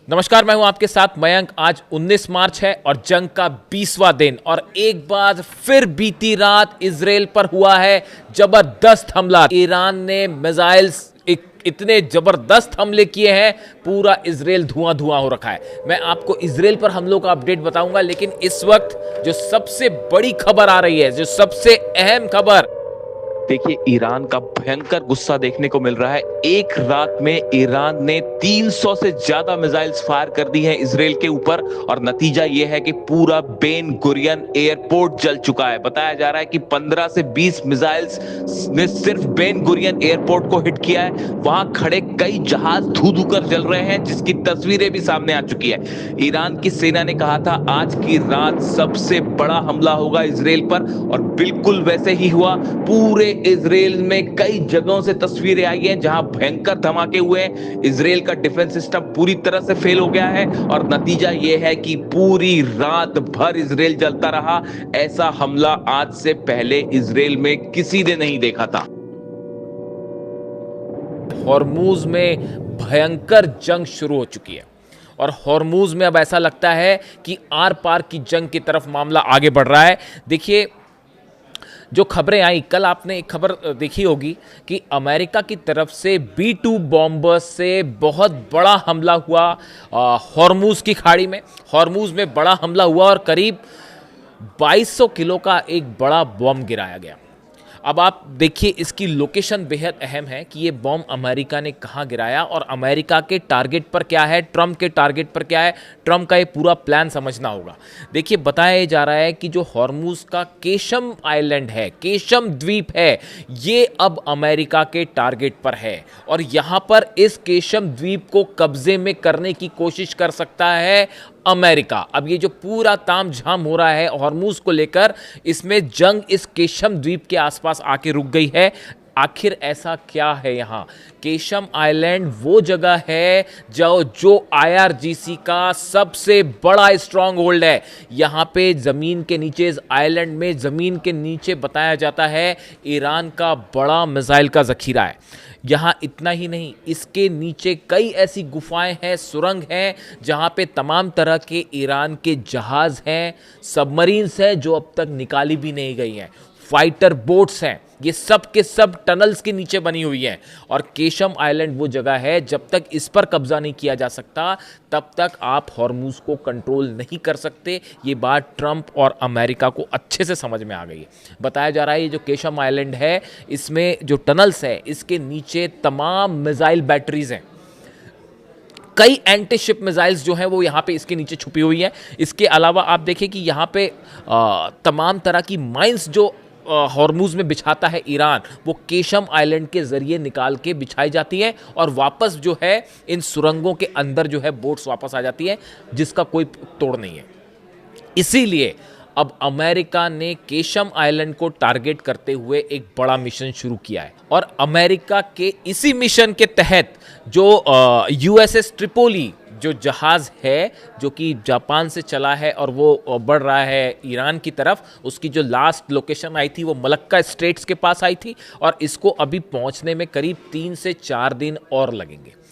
नमस्कार, मैं हूं आपके साथ मयंक। आज 19 मार्च है और जंग का 20वां दिन और एक बार फिर बीती रात इजराइल पर हुआ है जबरदस्त हमला। ईरान ने मिसाइल्स इतने जबरदस्त हमले किए हैं, पूरा इजराइल धुआं धुआं हो रखा है। मैं आपको इजराइल पर हमलों का अपडेट बताऊंगा, लेकिन इस वक्त जो सबसे बड़ी खबर आ रही है, जो सबसे अहम खबर, देखिए, ईरान का भयंकर गुस्सा देखने को मिल रहा है। एक रात में ईरान ने 300 से ज्यादा मिसाइल्स फायर कर दी हैं इजराइल के ऊपर और नतीजा यह है कि पूरा बेन गुरियन एयरपोर्ट जल चुका है। बताया जा रहा है कि 15 से 20 मिसाइल्स ने सिर्फ बेन गुरियन एयरपोर्ट को हिट किया है। वहां खड़े कई जहाज धू धू कर जल रहे हैं, जिसकी तस्वीरें भी सामने आ चुकी है। ईरान की सेना ने कहा था आज की रात सबसे बड़ा हमला होगा इजराइल पर, और बिल्कुल वैसे ही हुआ। पूरे इजराइल में कई जगहों से तस्वीरें आई हैं जहां भयंकर धमाके हुए हैं। इजराइल का डिफेंस सिस्टम पूरी तरह से फेल हो गया है और नतीजा यह है कि पूरी रात भर इजराइल जलता रहा। ऐसा हमला आज से पहले इजराइल में किसी ने नहीं देखा था। हॉर्मुज में भयंकर जंग शुरू हो चुकी है और हॉर्मुज में अब ऐसा लगता है कि आर पार की जंग की तरफ मामला आगे बढ़ रहा है। देखिए, जो खबरें आई कल, आपने एक खबर देखी होगी कि अमेरिका की तरफ से B-2 बॉम्बर्स से बहुत बड़ा हमला हुआ हॉर्मुज की खाड़ी में। हॉर्मुज में बड़ा हमला हुआ और करीब 2200 किलो का एक बड़ा बॉम्ब गिराया गया। अब आप देखिए, इसकी लोकेशन बेहद अहम है कि ये बॉम्ब अमेरिका ने कहाँ गिराया और अमेरिका के टारगेट पर क्या है, ट्रंप के टारगेट पर क्या है। ट्रंप का ये पूरा प्लान समझना होगा। देखिए, बताया जा रहा है कि जो हॉर्मुज का केशम आइलैंड है, केशम द्वीप है, ये अब अमेरिका के टारगेट पर है और यहाँ पर इस केशम द्वीप को कब्जे में करने की कोशिश कर सकता है अमेरिका। अब ये जो पूरा तामझाम हो रहा है हॉर्मुज को लेकर, इसमें जंग इस केशम द्वीप के आसपास आके रुक गई है। आखिर ऐसा क्या है यहाँ? केशम आइलैंड वो जगह है जो IRGC का सबसे बड़ा स्ट्रॉन्ग होल्ड है। यहाँ पे जमीन के नीचे, इस आइलैंड में जमीन के नीचे बताया जाता है ईरान का बड़ा मिसाइल का जखीरा है। यहाँ इतना ही नहीं, इसके नीचे कई ऐसी गुफाएं हैं, सुरंग हैं, जहाँ पे तमाम तरह के ईरान के जहाज हैं, सबमरीन्स हैं जो अब तक निकाली भी नहीं गई हैं, फाइटर बोट्स हैं। ये सब के सब टनल्स के नीचे बनी हुई हैं और केशम आइलैंड वो जगह है, जब तक इस पर कब्जा नहीं किया जा सकता तब तक आप हॉर्मुज को कंट्रोल नहीं कर सकते। ये बात ट्रंप और अमेरिका को अच्छे से समझ में आ गई है। बताया जा रहा है ये जो केशम आइलैंड है, इसमें जो टनल्स है, इसके नीचे तमाम मिसाइल बैटरीज हैं। कई एंटी शिप मिसाइल्स जो हैं वो यहाँ पे इसके नीचे छुपी हुई हैं। इसके अलावा आप देखिए कि यहाँ पे तमाम तरह की माइंस जो हॉर्मुज में बिछाता है ईरान, वो केशम आइलैंड के जरिए निकाल के बिछाई जाती है और वापस जो है इन सुरंगों के अंदर जो है बोट्स वापस आ जाती है, जिसका कोई तोड़ नहीं है। इसीलिए अब अमेरिका ने केशम आइलैंड को टारगेट करते हुए एक बड़ा मिशन शुरू किया है और अमेरिका के इसी मिशन के तहत जो USS ट्रिपोली जो जहाज है, जो कि जापान से चला है और वो बढ़ रहा है ईरान की तरफ, उसकी जो लास्ट लोकेशन आई थी वो मलक्का स्ट्रेट्स के पास आई थी और इसको अभी पहुंचने में करीब 3 से 4 दिन और लगेंगे।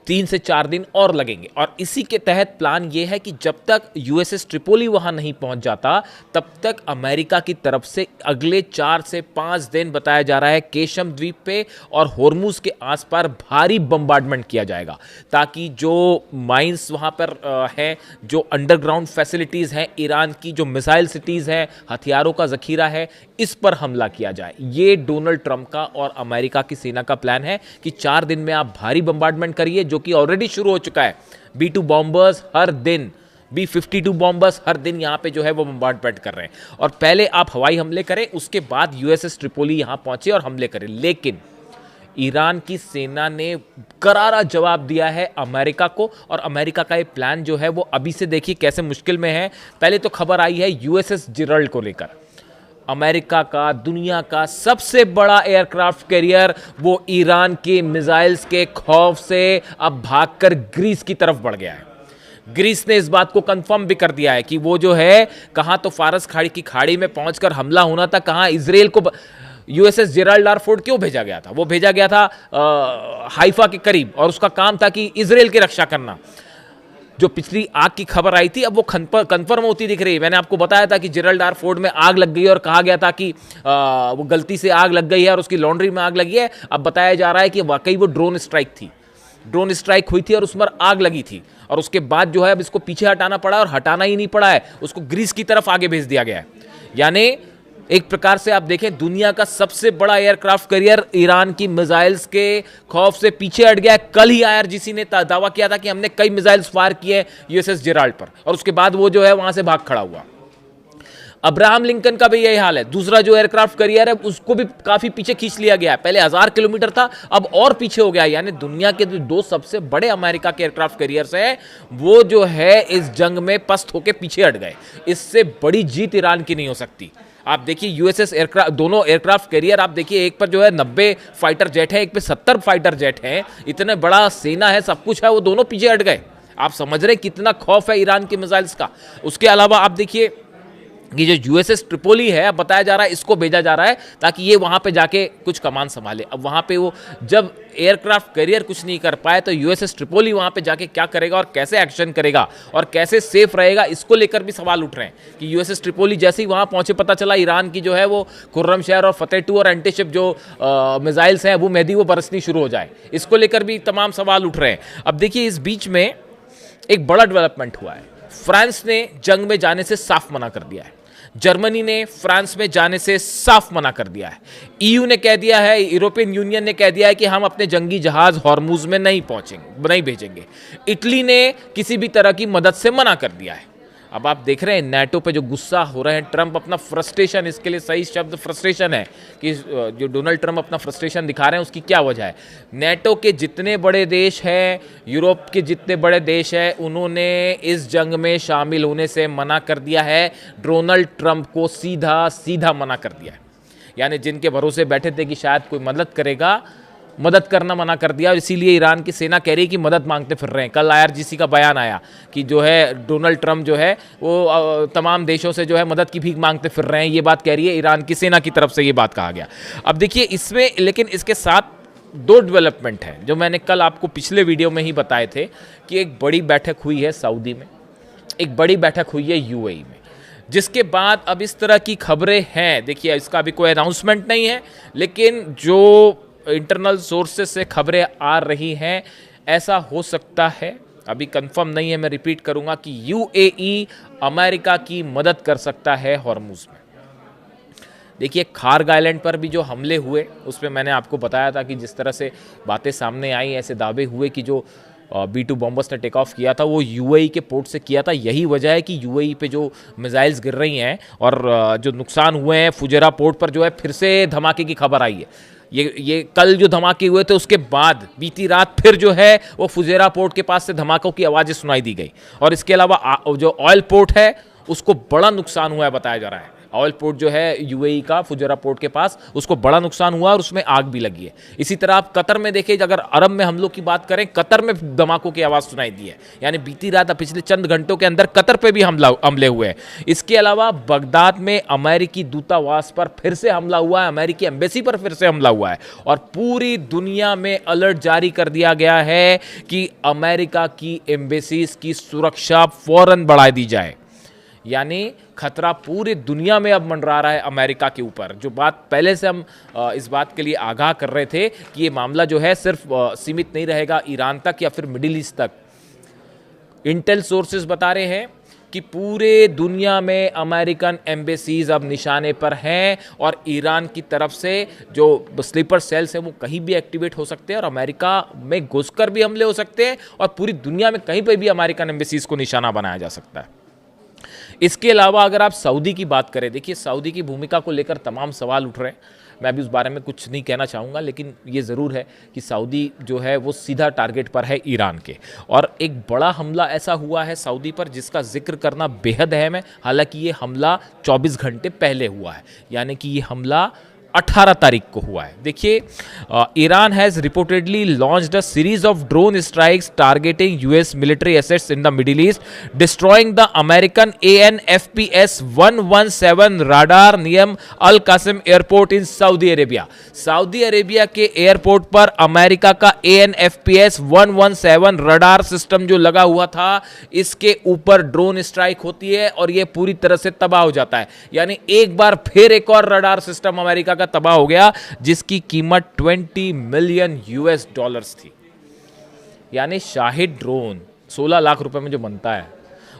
3 से 4 दिन और लगेंगे और इसी के तहत प्लान ये है कि जब तक USS ट्रिपोली वहां नहीं पहुंच जाता, तब तक अमेरिका की तरफ से अगले 4 से 5 दिन बताया जा रहा है केशम द्वीप पे और हॉर्मुज के आसपास भारी बम्बार्डमेंट किया जाएगा, ताकि जो माइंस वहां पर हैं, जो अंडरग्राउंड फैसिलिटीज़ हैं ईरान की, जो मिसाइल सिटीज़ हैं, हथियारों का जखीरा है, इस पर हमला किया जाए। ये डोनाल्ड ट्रंप का और अमेरिका की सेना का प्लान है कि 4 दिन में आप भारी बम्बार्डमेंट करिए, जो कि ऑलरेडी शुरू हो चुका है। B-2 बॉम्बर्स हर दिन, B-52 बॉम्बर्स हर दिन यहाँ पे जो है वो बम्बार्डमेंट कर रहे हैं और पहले आप हवाई हमले करें, उसके बाद USS ट्रिपोली यहाँ पहुंचे और हमले करें। लेकिन ईरान की सेना ने करारा जवाब दिया है अमेरिका को और अमेरिका का ये प्लान जो है वो अभी से देखिए कैसे मुश्किल में है। पहले तो खबर आई है USS जेरल्ड को लेकर। अमेरिका का दुनिया का सबसे बड़ा एयरक्राफ्ट कैरियर, वो ईरान के मिसाइल्स के खौफ से अब भागकर ग्रीस की तरफ बढ़ गया है। ग्रीस ने इस बात को कंफर्म भी कर दिया है कि वो जो है, कहाँ तो फारस खाड़ी की खाड़ी में पहुंचकर हमला होना था, कहाँ इजराइल को USS जेराल्ड आर फोर्ड क्यों भेजा गया था? वो भेजा गया था हाइफा के करीब और उसका काम था कि इजराइल की रक्षा करना। जो पिछली आग की खबर आई थी अब वो कंफर्म होती दिख रही है। मैंने आपको बताया था कि जेरल्ड आर फोर्ड में आग लग गई और कहा गया था कि वो गलती से आग लग गई है और उसकी लॉन्ड्री में आग लगी है। अब बताया जा रहा है कि वाकई वो ड्रोन स्ट्राइक थी, ड्रोन स्ट्राइक हुई थी और उस पर आग लगी थी और उसके बाद जो है अब इसको पीछे हटाना पड़ा और हटाना ही नहीं पड़ा है, उसको ग्रीस की तरफ आगे भेज दिया गया है। यानी एक प्रकार से आप देखें दुनिया का सबसे बड़ा एयरक्राफ्ट कैरियर ईरान की मिसाइल्स के खौफ से पीछे हट गया। कल ही आईआरजीसी ने दावा किया था कि हमने कई मिसाइल्स फायर किए यूएसएस जेराल्ड पर और उसके बाद वो जो है वहां से भाग खड़ा हुआ। अब्राहम लिंकन का भी यही हाल है, दूसरा जो एयरक्राफ्ट कैरियर है उसको भी काफी पीछे खींच लिया गया है। पहले 1000 किलोमीटर था, अब और पीछे हो गया। यानी दुनिया के जो दो सबसे बड़े अमेरिका के एयरक्राफ्ट कैरियर्स हैं वो जो है इस जंग में पस्त होकर पीछे हट गए। इससे बड़ी जीत ईरान की नहीं हो सकती। आप देखिए यूएसएस एयरक्राफ्ट, दोनों एयरक्राफ्ट कैरियर आप देखिए, एक पर जो है 90 फाइटर जेट है, एक पे 70 फाइटर जेट है, इतना बड़ा सेना है, सब कुछ है, वो दोनों पीछे हट गए। आप समझ रहे कितना खौफ है ईरान की मिसाइल्स का। उसके अलावा आप देखिए कि जो यूएसएस ट्रिपोली है, अब बताया जा रहा है इसको भेजा जा रहा है ताकि ये वहां पे जाके कुछ कमान संभाले। अब वहां पे वो जब एयरक्राफ्ट कैरियर कुछ नहीं कर पाए तो यूएसएस ट्रिपोली वहां पे जाके क्या करेगा और कैसे एक्शन करेगा और कैसे सेफ रहेगा, इसको लेकर भी सवाल उठ रहे हैं कि यूएसएस ट्रिपोली जैसे ही वहां पहुंचे पता चला ईरान की जो है वो खुर्रम शहर और फतेह 2 और एंटीशिप जो मिसाइल्स हैं वो मेहदी वो बरसनी शुरू हो जाए, इसको लेकर भी तमाम सवाल उठ रहे हैं। अब देखिए इस बीच में एक बड़ा डेवलपमेंट हुआ है। फ्रांस ने जंग में जाने से साफ मना कर दिया है, जर्मनी ने फ्रांस में जाने से साफ मना कर दिया है, ईयू ने कह दिया है, यूरोपियन यूनियन ने कह दिया है कि हम अपने जंगी जहाज हॉर्मुज में नहीं भेजेंगे। इटली ने किसी भी तरह की मदद से मना कर दिया है। अब आप देख रहे हैं नाटो पे जो गुस्सा हो रहे हैं ट्रंप, अपना फ्रस्ट्रेशन, इसके लिए सही शब्द फ्रस्ट्रेशन है कि जो डोनाल्ड ट्रंप अपना फ्रस्ट्रेशन दिखा रहे हैं उसकी क्या वजह है। नाटो के जितने बड़े देश हैं, यूरोप के जितने बड़े देश हैं, उन्होंने इस जंग में शामिल होने से मना कर दिया है। डोनाल्ड ट्रंप को सीधा सीधा मना कर दिया है। यानी जिनके भरोसे बैठे थे कि शायद कोई मदद करेगा, मदद करना मना कर दिया। इसीलिए ईरान की सेना कह रही है कि मदद मांगते फिर रहे हैं। कल आईआरजीसी का बयान आया कि जो है डोनाल्ड ट्रंप जो है वो तमाम देशों से जो है मदद की भीख मांगते फिर रहे हैं, ये बात कह रही है ईरान की सेना की तरफ से, ये बात कहा गया। अब देखिए इसमें लेकिन इसके साथ दो डेवलपमेंट हैं जो मैंने कल आपको पिछले वीडियो में ही बताए थे कि एक बड़ी बैठक हुई है सऊदी में, एक बड़ी बैठक हुई है यूएई में, जिसके बाद अब इस तरह की खबरें हैं। देखिए इसका अभी कोई अनाउंसमेंट नहीं है, लेकिन जो इंटरनल सोर्सेस से खबरें आ रही हैं ऐसा हो सकता है, अभी कंफर्म नहीं है, मैं रिपीट करूंगा कि यूएई अमेरिका की मदद कर सकता है हॉर्मुज में। देखिए खार्ग आइलैंड पर भी जो हमले हुए उसमें मैंने आपको बताया था कि जिस तरह से बातें सामने आई, ऐसे दावे हुए कि जो B-2 बॉम्बर्स ने टेक ऑफ किया था वो यूएई के पोर्ट से किया था। यही वजह है कि यूएई पे जो मिसाइल्स गिर रही हैं और जो नुकसान हुए हैं, फुजेरा पोर्ट पर जो है फिर से धमाके की खबर आई है। ये कल जो धमाके हुए थे उसके बाद बीती रात फिर जो है वो फुजेरा पोर्ट के पास से धमाकों की आवाज़ें सुनाई दी गई। और इसके अलावा जो ऑयल पोर्ट है उसको बड़ा नुकसान हुआ है बताया जा रहा है। ऑयल पोर्ट जो है यूएई का फुजेरा पोर्ट के पास, उसको बड़ा नुकसान हुआ और उसमें आग भी लगी है। इसी तरह आप कतर में देखें, अगर अरब में हमलों की बात करें, कतर में धमाकों की आवाज़ सुनाई दी है। यानी बीती रात पिछले चंद घंटों के अंदर कतर पे भी हमले हुए हैं। इसके अलावा बगदाद में अमेरिकी दूतावास पर फिर से हमला हुआ है, अमेरिकी एम्बेसी पर फिर से हमला हुआ है और पूरी दुनिया में अलर्ट जारी कर दिया गया है कि अमेरिका की एम्बेसीज की सुरक्षा फौरन बढ़ा दी जाए। यानी खतरा पूरी दुनिया में अब मंडरा रहा है अमेरिका के ऊपर। जो बात पहले से हम इस बात के लिए आगाह कर रहे थे कि ये मामला जो है सिर्फ सीमित नहीं रहेगा ईरान तक या फिर मिडिल ईस्ट तक। इंटेल सोर्सेज बता रहे हैं कि पूरे दुनिया में अमेरिकन एम्बेसीज अब निशाने पर हैं और ईरान की तरफ से जो स्लीपर सेल्स हैं वो कहीं भी एक्टिवेट हो सकते हैं और अमेरिका में घुसकर भी हमले हो सकते हैं और पूरी दुनिया में कहीं पर भी अमेरिकन एम्बेसीज को निशाना बनाया जा सकता है। इसके अलावा अगर आप सऊदी की बात करें, देखिए सऊदी की भूमिका को लेकर तमाम सवाल उठ रहे हैं। मैं अभी उस बारे में कुछ नहीं कहना चाहूँगा, लेकिन ये ज़रूर है कि सऊदी जो है वो सीधा टारगेट पर है ईरान के। और एक बड़ा हमला ऐसा हुआ है सऊदी पर जिसका जिक्र करना बेहद अहम है। हालांकि ये हमला 24 घंटे पहले हुआ है, यानी कि ये हमला 18 तारीख को हुआ है। देखिए, Iran has reportedly launched a series of drone strikes targeting US military assets in the middle east, destroying the American ANFPS 117 radar नियम al Qasim airport in Saudi Arabia. Saudi Arabia के एयरपोर्ट पर America का ANFPS 117 radar system जो लगा हुआ था, इसके ऊपर ड्रोन स्ट्राइक होती है और यह पूरी तरह से तबाह हो जाता है। यानी एक बार फिर एक और रडार सिस्टम अमेरिका का तबाह हो गया, जिसकी कीमत 20 मिलियन US थी। यानी शाहिद ड्रोन 16 लाख रुपए में जो बनता है,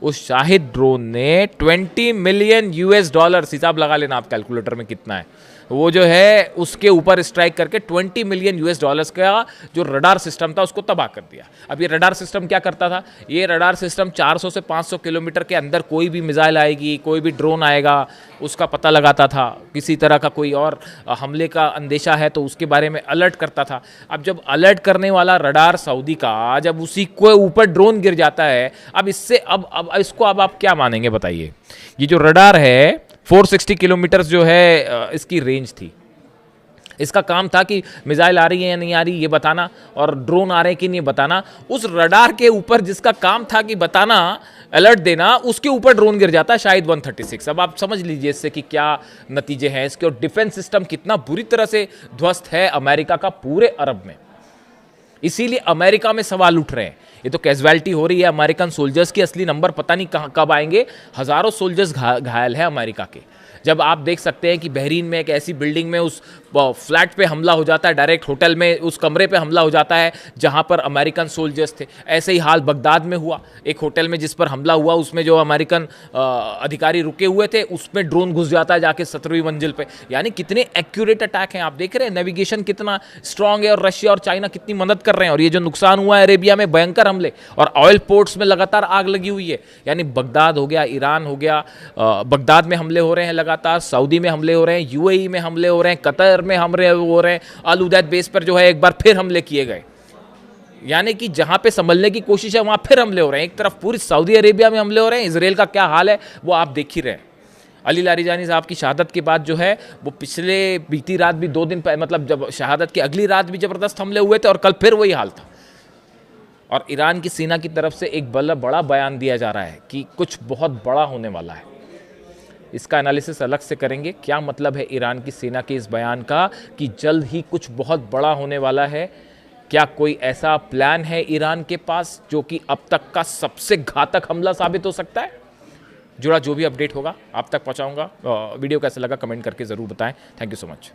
उस शाहिद ड्रोन ने 20 मिलियन US, हिसाब लगा लेना आप कैलकुलेटर में कितना है, वो जो है उसके ऊपर स्ट्राइक करके 20 मिलियन US का जो रडार सिस्टम था उसको तबाह कर दिया। अब ये रडार सिस्टम क्या करता था? ये रडार सिस्टम 400 से 500 किलोमीटर के अंदर कोई भी मिसाइल आएगी, कोई भी ड्रोन आएगा, उसका पता लगाता था। किसी तरह का कोई और हमले का अंदेशा है तो उसके बारे में अलर्ट करता था। अब जब अलर्ट करने वाला रडार सऊदी का जब उसी के ऊपर ड्रोन गिर जाता है, अब इससे अब इसको अब आप क्या मानेंगे बताइए? ये जो रडार है 460 किलोमीटर जो है इसकी रेंज थी। इसका काम था कि मिसाइल आ रही है या नहीं आ रही ये बताना, और ड्रोन आ रहे हैं कि नहीं बताना। उस रडार के ऊपर जिसका काम था कि बताना, अलर्ट देना, उसके ऊपर ड्रोन गिर जाता है शायद 136। अब आप समझ लीजिए इससे कि क्या नतीजे हैं इसके, और डिफेंस सिस्टम कितना बुरी तरह से ध्वस्त है अमेरिका का पूरे अरब में। इसीलिए अमेरिका में सवाल उठ रहे हैं। ये तो कैजुअलिटी हो रही है अमेरिकन सोल्जर्स की, असली नंबर पता नहीं कब आएंगे। हजारों सोल्जर्स घायल हैं अमेरिका के। जब आप देख सकते हैं कि बहरीन में एक ऐसी बिल्डिंग में उस फ्लैट पे हमला हो जाता है, डायरेक्ट होटल में उस कमरे पे हमला हो जाता है जहां पर अमेरिकन सोल्जर्स थे। ऐसे ही हाल बगदाद में हुआ, एक होटल में जिस पर हमला हुआ उसमें जो अमेरिकन अधिकारी रुके हुए थे उसमें ड्रोन घुस जाता है जाके 17वीं मंजिल पे। यानी कितने एक्यूरेट अटैक हैं आप देख रहे हैं, नेविगेशन कितना स्ट्रांग है, और रशिया और चाइना कितनी मदद कर रहे हैं। और ये जो नुकसान हुआ है अरेबिया में, भयंकर हमले, और ऑयल पोर्ट्स में लगातार आग लगी हुई है। यानी बगदाद हो गया, ईरान हो गया, बगदाद में हमले हो रहे हैं लगातार, सऊदी में हमले हो रहे हैं, UAE में हमले हो रहे हैं, कतर में हमले हो रहे हैं, अल उदैद बेस पर जो है एक बार फिर हमले किए गए। यानी कि जहां पे संभलने की कोशिश है वहां फिर हमले हो रहे हैं। एक तरफ पूरी सऊदी अरेबिया में हमले हो रहे हैं, इजराइल का क्या हाल है वो आप देख ही रहे हैं। अली लारीजानी साहब की शहादत के बाद जो है वो बीती रात भी 2 दिन मतलब जब शहादत की अगली रात भी जबरदस्त हमले हुए थे, और कल फिर वही हाल था। और ईरान की सेना की तरफ से एक बड़ा बयान दिया जा रहा है कि कुछ बहुत बड़ा होने वाला है। इसका एनालिसिस अलग से करेंगे, क्या मतलब है ईरान की सेना के इस बयान का कि जल्द ही कुछ बहुत बड़ा होने वाला है। क्या कोई ऐसा प्लान है ईरान के पास जो कि अब तक का सबसे घातक हमला साबित हो सकता है? जुड़ा जो भी अपडेट होगा आप तक पहुंचाऊंगा। वीडियो कैसा लगा कमेंट करके ज़रूर बताएं। Thank you so much.